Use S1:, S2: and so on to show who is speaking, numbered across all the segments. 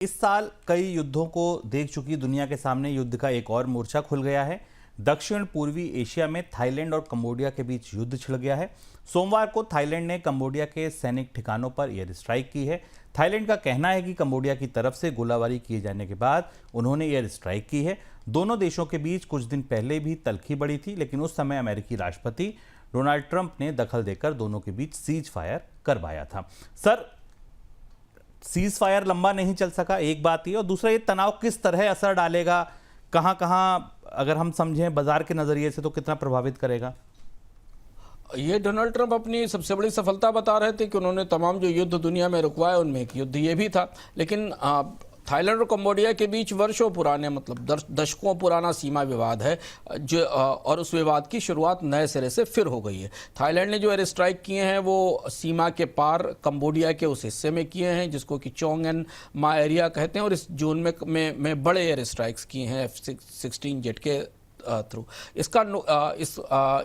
S1: इस साल कई युद्धों को देख चुकी दुनिया के सामने युद्ध का एक और मोर्चा खुल गया है। दक्षिण पूर्वी एशिया में थाईलैंड और कंबोडिया के बीच युद्ध छिड़ गया है। सोमवार को थाईलैंड ने कंबोडिया के सैनिक ठिकानों पर एयर स्ट्राइक की है। थाईलैंड का कहना है कि कंबोडिया की तरफ से गोलाबारी किए जाने के बाद उन्होंने एयर स्ट्राइक की है। दोनों देशों के बीच कुछ दिन पहले भी तल्खी बढ़ी थी, लेकिन उस समय अमेरिकी राष्ट्रपति डोनाल्ड ट्रंप ने दखल देकर दोनों के बीच सीज फायर करवाया था। सर, सीज फायर लंबा नहीं चल सका, एक बात ये, और दूसरा ये तनाव किस तरह असर डालेगा, कहां कहां अगर हम समझें बाजार के नजरिए से तो कितना प्रभावित करेगा?
S2: ये डोनाल्ड ट्रंप अपनी सबसे बड़ी सफलता बता रहे थे कि उन्होंने तमाम जो युद्ध दुनिया में रुकवाए उनमें एक युद्ध ये भी था। लेकिन थाईलैंड और कंबोडिया के बीच वर्षों पुराने मतलब दशकों पुराना सीमा विवाद है जो और उस विवाद की शुरुआत नए सिरे से फिर हो गई है। थाईलैंड ने जो एयर स्ट्राइक किए हैं वो सीमा के पार कंबोडिया के उस हिस्से में किए हैं जिसको कि चोंगन मा एरिया कहते हैं, और इस जोन में बड़े एयर स्ट्राइक्स किए हैं F-16 जेट के थ्रू।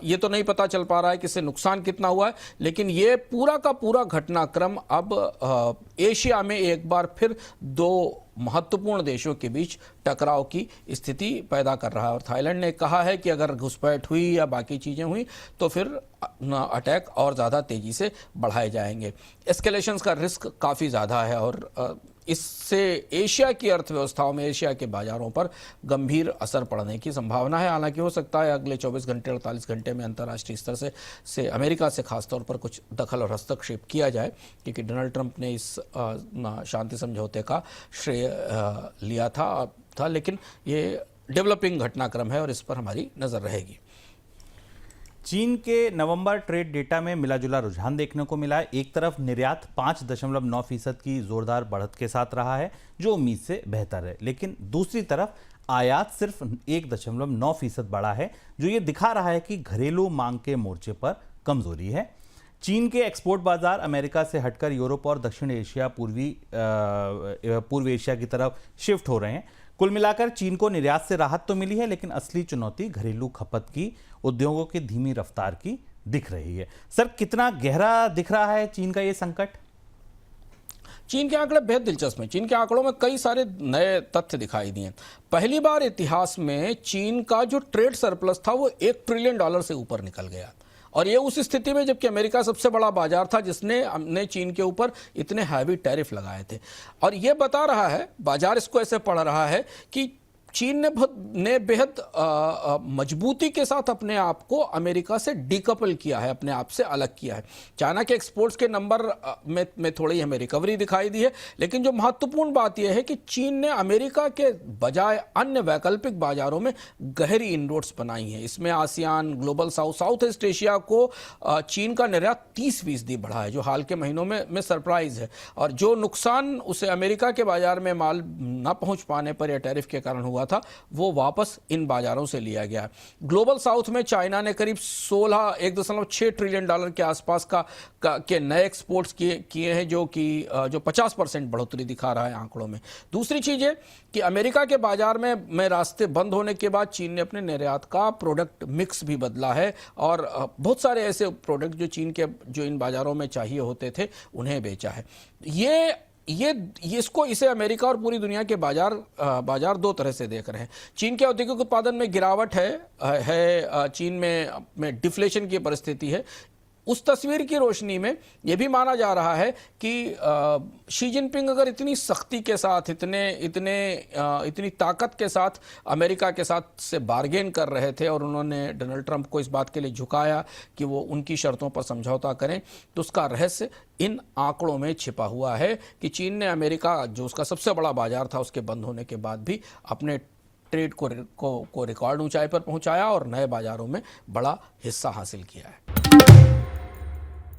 S2: ये तो नहीं पता चल पा रहा है कि इससे नुकसान कितना हुआ है, लेकिन ये पूरा का पूरा घटनाक्रम अब एशिया में एक बार फिर दो महत्वपूर्ण देशों के बीच टकराव की स्थिति पैदा कर रहा है। और थाईलैंड ने कहा है कि अगर घुसपैठ हुई या बाकी चीज़ें हुई तो फिर अटैक और ज़्यादा तेज़ी से बढ़ाए जाएंगे। एस्केलेशंस का रिस्क काफ़ी ज़्यादा है और इससे एशिया की अर्थव्यवस्थाओं में, एशिया के बाजारों पर गंभीर असर पड़ने की संभावना है। हालांकि हो सकता है अगले 24 घंटे 48 घंटे में अंतर्राष्ट्रीय स्तर से अमेरिका से खासतौर पर कुछ दखल और हस्तक्षेप किया जाए, क्योंकि डोनाल्ड ट्रंप ने इस शांति समझौते का श्रेय लिया था। लेकिन ये डेवलपिंग घटनाक्रम है और इस पर हमारी नज़र रहेगी।
S1: चीन के नवंबर ट्रेड डेटा में मिलाजुला रुझान देखने को मिला है। एक तरफ निर्यात 5.9% की जोरदार बढ़त के साथ रहा है, जो उम्मीद से बेहतर है, लेकिन दूसरी तरफ आयात सिर्फ 1.9% बढ़ा है, जो ये दिखा रहा है कि घरेलू मांग के मोर्चे पर कमजोरी है। चीन के एक्सपोर्ट बाजार अमेरिका से हटकर यूरोप और दक्षिण एशिया, पूर्व एशिया की तरफ शिफ्ट हो रहे हैं। कुल मिलाकर चीन को निर्यात से राहत तो मिली है, लेकिन असली चुनौती घरेलू खपत की, उद्योगों की धीमी रफ्तार की दिख रही है। सर, कितना गहरा दिख रहा है चीन का ये संकट?
S2: चीन के आंकड़े बेहद दिलचस्प हैं। चीन के आंकड़ों में कई सारे नए तथ्य दिखाई दिए। पहली बार इतिहास में चीन का जो ट्रेड सरप्लस था वो $1 ट्रिलियन से ऊपर निकल गया, और ये उस स्थिति में जबकि अमेरिका सबसे बड़ा बाजार था जिसने चीन के ऊपर इतने हैवी टैरिफ लगाए थे। और ये बता रहा है, बाजार इसको ऐसे पढ़ रहा है कि चीन ने बेहद मजबूती के साथ अपने आप को अमेरिका से डिकपल किया है, अपने आप से अलग किया है। चाइना के एक्सपोर्ट्स के नंबर में थोड़ी हमें रिकवरी दिखाई दी है, लेकिन जो महत्वपूर्ण बात यह है कि चीन ने अमेरिका के बजाय अन्य वैकल्पिक बाजारों में गहरी इनरोड्स बनाई हैं। इसमें ASEAN, global south east Asia को चीन का निर्यात 30% बढ़ा है, जो हाल के महीनों में सरप्राइज है। और जो नुकसान उसे अमेरिका के बाजार में माल न पहुंच पाने पर या टैरिफ के कारण हुआ था, वो वापस इन बाजारों से लिया गया। ग्लोबल साउथ में चाइना ने करीब 1.6 ट्रिलियन डॉलर के आसपास के नए एक्सपोर्ट्स किए हैं, जो 50% बढ़ोतरी दिखा रहा है आंकड़ों में। दूसरी चीज है कि अमेरिका के बाजार में रास्ते बंद होने के बाद चीन ने अपने निर्यात का प्रोडक्ट मिक्स भी बदला है, और बहुत सारे ऐसे प्रोडक्ट जो इन बाजारों में चाहिए होते थे उन्हें बेचा है। इसे अमेरिका और पूरी दुनिया के बाजार दो तरह से देख रहे हैं। चीन के औद्योगिक उत्पादन में गिरावट है, चीन में डिफ्लेशन की परिस्थिति है। उस तस्वीर की रोशनी में यह भी माना जा रहा है कि शी जिनपिंग अगर इतनी सख्ती के साथ, इतनी ताकत के साथ अमेरिका के साथ से बार्गेन कर रहे थे और उन्होंने डोनाल्ड ट्रंप को इस बात के लिए झुकाया कि वो उनकी शर्तों पर समझौता करें, तो उसका रहस्य इन आंकड़ों में छिपा हुआ है कि चीन ने अमेरिका, जो उसका सबसे बड़ा बाजार था, उसके बंद होने के बाद भी अपने ट्रेड को रिकॉर्ड ऊंचाई पर पहुंचाया और नए बाजारों में बड़ा हिस्सा हासिल किया है।